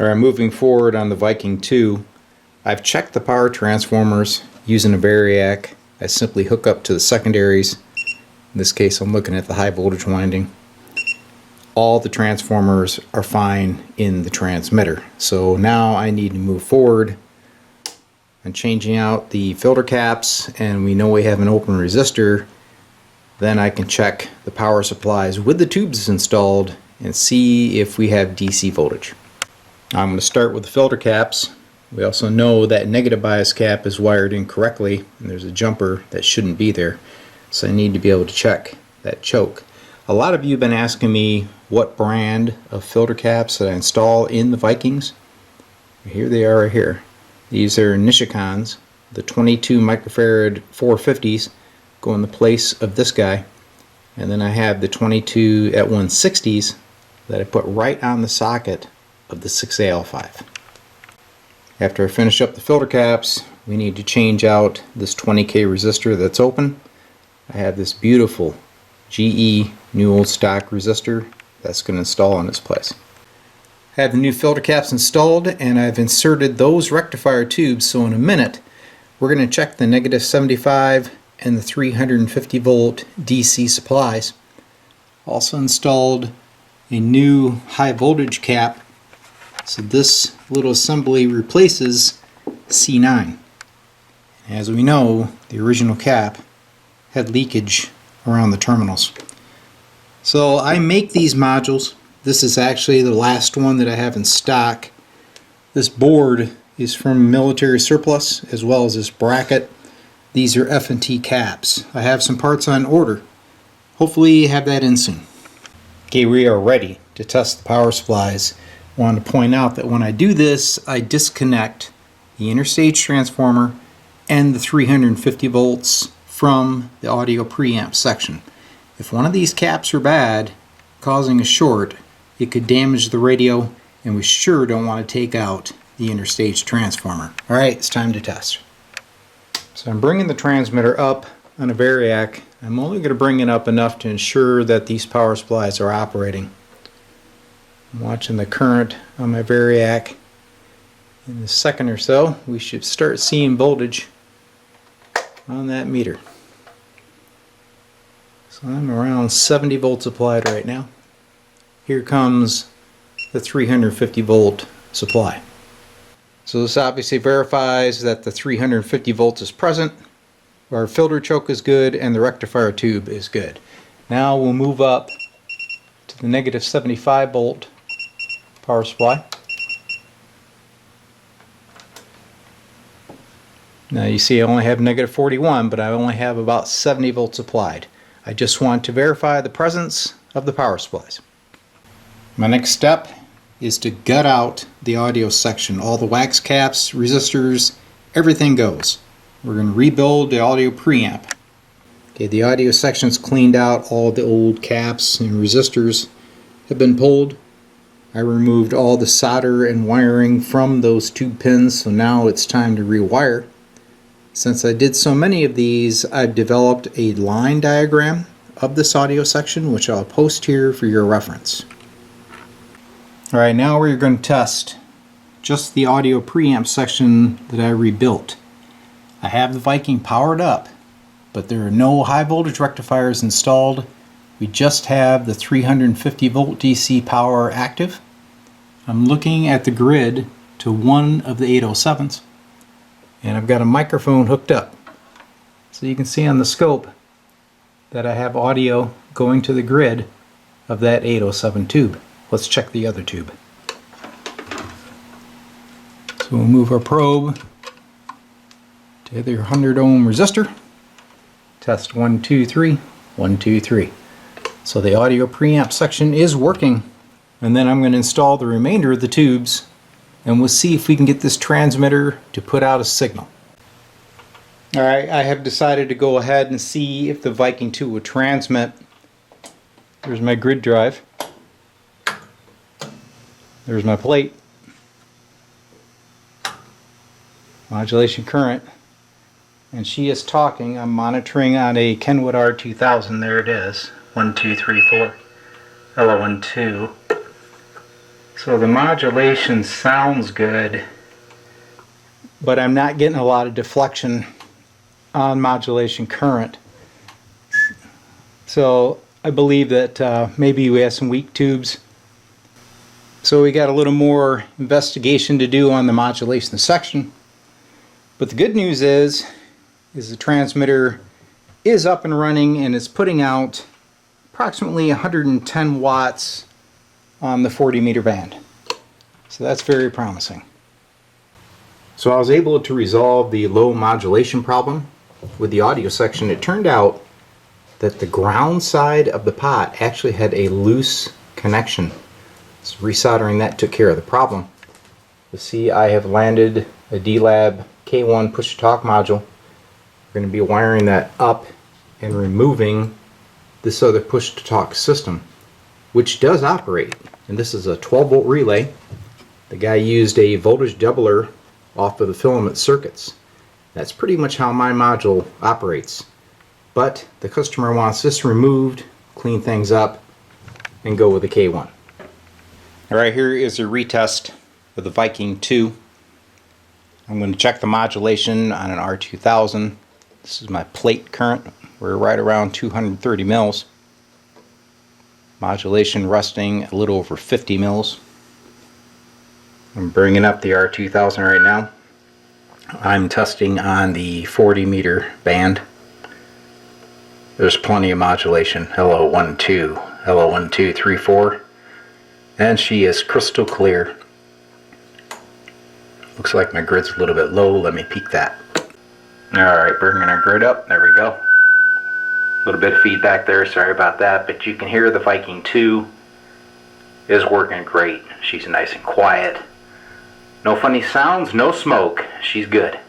Alright, moving forward on the Viking II, I've checked the power transformers using a variac. I simply hook up to the secondaries. In this case I'm looking at the high voltage winding. All the transformers are fine in the transmitter. So now I need to move forward and changing out the filter caps, and we know we have an open resistor. Then I can check the power supplies with the tubes installed and see if we have DC voltage. I'm going to start with the filter caps. We also know that negative bias cap is wired incorrectly and there's a jumper that shouldn't be there, so I need to be able to check that choke. A lot of you have been asking me what brand of filter caps that I install in the Vikings. Here they are right here. These are Nishikans, the 22 microfarad 450s go in the place of this guy, and then I have the 22 at 160s that I put right on the socket of the 6AL5. After I finish up the filter caps, we need to change out this 20K resistor that's open. I have this beautiful GE new old stock resistor that's going to install in its place. I have the new filter caps installed and I've inserted those rectifier tubes, so in a minute we're going to check the negative 75 and the 350 volt DC supplies. Also installed a new high voltage cap. So this little assembly replaces C9. As we know, the original cap had leakage around the terminals. So I make these modules. This is actually the last one that I have in stock. This board is from military surplus, as well as this bracket. These are F&T caps. I have some parts on order. Hopefully have that in soon. Okay, we are ready to test the power supplies. I want to point out that when I do this, I disconnect the interstage transformer and the 350 volts from the audio preamp section. If one of these caps are bad, causing a short, it could damage the radio, and we sure don't want to take out the interstage transformer. Alright, it's time to test. So I'm bringing the transmitter up on a variac. I'm only going to bring it up enough to ensure that these power supplies are operating. I'm watching the current on my variac. In a second or so, we should start seeing voltage on that meter. So I'm around 70 volts applied right now. Here comes the 350 volt supply. So this obviously verifies that the 350 volts is present, our filter choke is good, and the rectifier tube is good. Now we'll move up to the negative 75 volt power supply. Now you see I only have negative 41, but I only have about 70 volts applied. I just want to verify the presence of the power supplies. My next step is to gut out the audio section. All the wax caps, resistors, everything goes. We're going to rebuild the audio preamp. Okay, the audio section's cleaned out. All the old caps and resistors have been pulled. I removed all the solder and wiring from those tube pins, so now it's time to rewire. Since I did so many of these, I've developed a line diagram of this audio section, which I'll post here for your reference. Alright, now we're going to test just the audio preamp section that I rebuilt. I have the Viking powered up, but there are no high voltage rectifiers installed. We just have the 350 volt DC power active. I'm looking at the grid to one of the 807s, and I've got a microphone hooked up. So you can see on the scope that I have audio going to the grid of that 807 tube. Let's check the other tube. So we'll move our probe to the 100 ohm resistor. Test 1, 2, 3, 1, 2, 3. So the audio preamp section is working, and then I'm going to install the remainder of the tubes and we'll see if we can get this transmitter to put out a signal. Alright, I have decided to go ahead and see if the Viking II will transmit. There's my grid drive. There's my plate. Modulation current. And she is talking. I'm monitoring on a Kenwood R2000. There it is. 1, 2, 3, 4. LO12. So the modulation sounds good, but I'm not getting a lot of deflection on modulation current. So I believe that maybe we have some weak tubes. So we got a little more investigation to do on the modulation section. But the good news is the transmitter is up and running, and it's putting out approximately 110 watts on the 40 meter band. So that's very promising. So I was able to resolve the low modulation problem with the audio section. It turned out that the ground side of the pot actually had a loose connection. So resoldering that took care of the problem. You see, I have landed a D-Lab K1 push-to-talk module. We're going to be wiring that up and removing this other push-to-talk system, which does operate. And this is a 12-volt relay. The guy used a voltage doubler off of the filament circuits. That's pretty much how my module operates. But the customer wants this removed, clean things up, and go with the K1. Alright, here is a retest of the Viking II. I'm going to check the modulation on an R2000. This is my plate current. We're right around 230 mils. Modulation resting a little over 50 mils. I'm bringing up the R2000 right now. I'm testing on the 40 meter band. There's plenty of modulation. Hello 1 2, hello 1 2 3 4, and she is crystal clear. Looks like my grid's a little bit low. Let me peek that. Alright, bringing our grid up. There we go. A little bit of feedback there, sorry about that, but you can hear the Viking II is working great. She's nice and quiet. No funny sounds, no smoke. She's good.